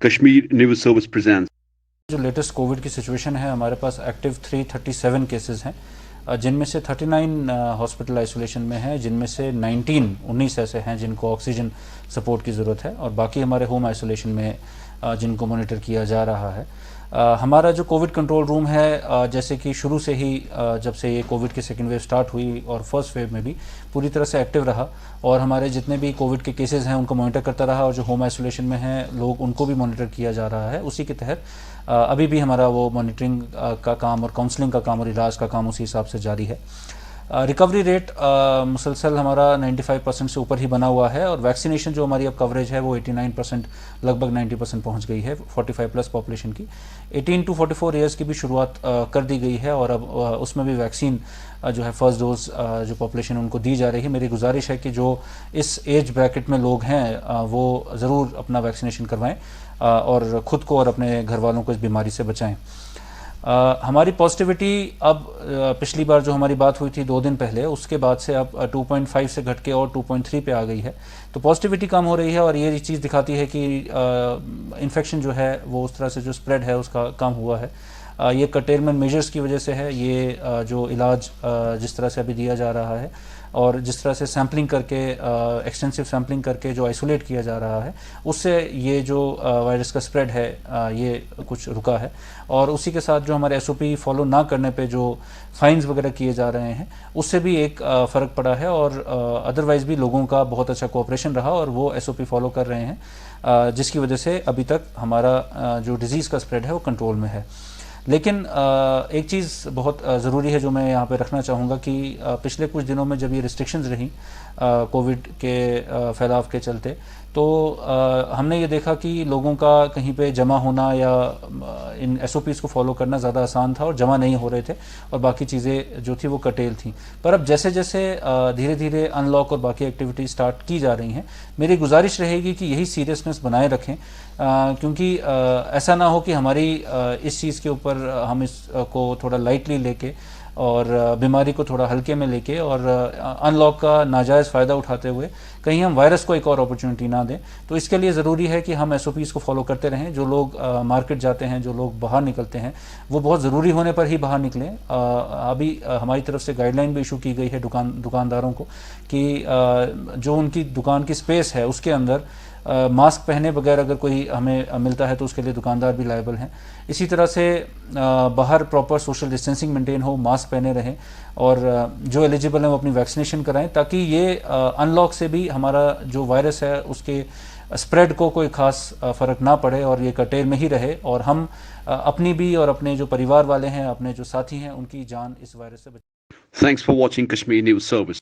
Kashmir News Service presents. जो latest Covid की situation है, हमारे पास एक्टिव 337 केसेस हैं, जिनमें से 39 हॉस्पिटल आइसोलेशन में हैं, जिनमें से 19 ऐसे हैं जिनको ऑक्सीजन सपोर्ट की ज़रूरत है और बाकी हमारे होम आइसोलेशन में जिनको मॉनिटर किया जा रहा है। हमारा जो कोविड कंट्रोल रूम है, जैसे कि शुरू से ही जब से ये कोविड की सेकेंड वेव स्टार्ट हुई और फर्स्ट वेव में भी पूरी तरह से एक्टिव रहा और हमारे जितने भी कोविड के केसेस हैं उनको मॉनिटर करता रहा और जो होम आइसोलेशन में हैं लोग उनको भी मॉनिटर किया जा रहा है। उसी के तहत अभी भी हमारा वो मॉनिटरिंग का काम और काउंसलिंग का काम और इलाज का काम उसी हिसाब से जारी है। रिकवरी रेट मुसलसल हमारा 95% से ऊपर ही बना हुआ है और वैक्सीनेशन जो हमारी अब कवरेज है वो 89% लगभग 90% पहुंच गई है 45 प्लस पॉपुलेशन की। 18 to 44 ईयर्स की भी शुरुआत कर दी गई है और अब उसमें भी वैक्सीन जो है फर्स्ट डोज जो पॉपुलेशन उनको दी जा रही है। मेरी गुजारिश है कि जो इस एज ब्रैकेट में लोग हैं वो ज़रूर अपना वैक्सीनेशन करवाएं और ख़ुद को और अपने घर वालों को इस बीमारी से बचाएं। हमारी पॉजिटिविटी अब पिछली बार जो हमारी बात हुई थी 2 दिन पहले, उसके बाद से अब 2.5 से घट के और 2.3 पे आ गई है। तो पॉजिटिविटी कम हो रही है और ये चीज़ दिखाती है कि इन्फेक्शन जो है वो उस तरह से जो स्प्रेड है उसका कम हुआ है। ये कंटेनमेंट मेजर्स की वजह से है। ये जो इलाज जिस तरह से अभी दिया जा रहा है और जिस तरह से सैम्पलिंग करके एक्सटेंसिव सैम्पलिंग करके जो आइसोलेट किया जा रहा है, उससे ये जो वायरस का स्प्रेड है ये कुछ रुका है। और उसी के साथ जो हमारे SOP फॉलो ना करने पे जो फाइन्स वगैरह किए जा रहे हैं उससे भी एक फ़र्क पड़ा है और अदरवाइज़ भी लोगों का बहुत अच्छा कोऑपरेशन रहा और वो SOP फॉलो कर रहे हैं, जिसकी वजह से अभी तक हमारा जो डिज़ीज़ का स्प्रेड है वो कंट्रोल में है। लेकिन एक चीज़ बहुत ज़रूरी है जो मैं यहाँ पे रखना चाहूँगा कि पिछले कुछ दिनों में जब ये रिस्ट्रिक्शंस रहीं कोविड के फैलाव के चलते, तो हमने ये देखा कि लोगों का कहीं पे जमा होना या इन SOPs को फॉलो करना ज़्यादा आसान था और जमा नहीं हो रहे थे और बाकी चीज़ें जो थी वो कटेल थी। पर अब जैसे जैसे धीरे धीरे अनलॉक और बाकी एक्टिविटी स्टार्ट की जा रही हैं, मेरी गुजारिश रहेगी कि यही सीरियसनेस बनाए रखें, क्योंकि ऐसा ना हो कि हमारी इस चीज़ के ऊपर हम इसको थोड़ा लाइटली लेके और बीमारी को थोड़ा हल्के में लेके और अनलॉक का नाजायज़ फ़ायदा उठाते हुए कहीं हम वायरस को एक और अपॉर्चुनिटी ना दें। तो इसके लिए ज़रूरी है कि हम SOPs को फॉलो करते रहें। जो लोग मार्केट जाते हैं, जो लोग बाहर निकलते हैं, वो बहुत ज़रूरी होने पर ही बाहर निकलें। अभी हमारी तरफ से गाइडलाइन भी इशू की गई है दुकानदारों को कि जो उनकी दुकान की स्पेस है उसके अंदर मास्क पहने बगैर अगर कोई हमें मिलता है तो उसके लिए दुकानदार भी लायबल हैं। इसी तरह से बाहर प्रॉपर सोशल डिस्टेंसिंग मेंटेन हो, मास्क पहने रहें और जो एलिजिबल हैं वो अपनी वैक्सीनेशन कराएं, ताकि ये अनलॉक से भी हमारा जो वायरस है उसके स्प्रेड को कोई ख़ास फ़र्क ना पड़े और ये कंटेन में ही रहे और हम अपनी भी और अपने जो परिवार वाले हैं, अपने जो साथी हैं, उनकी जान इस वायरस से बचाएं। Thanks for watching Kashmir News Service.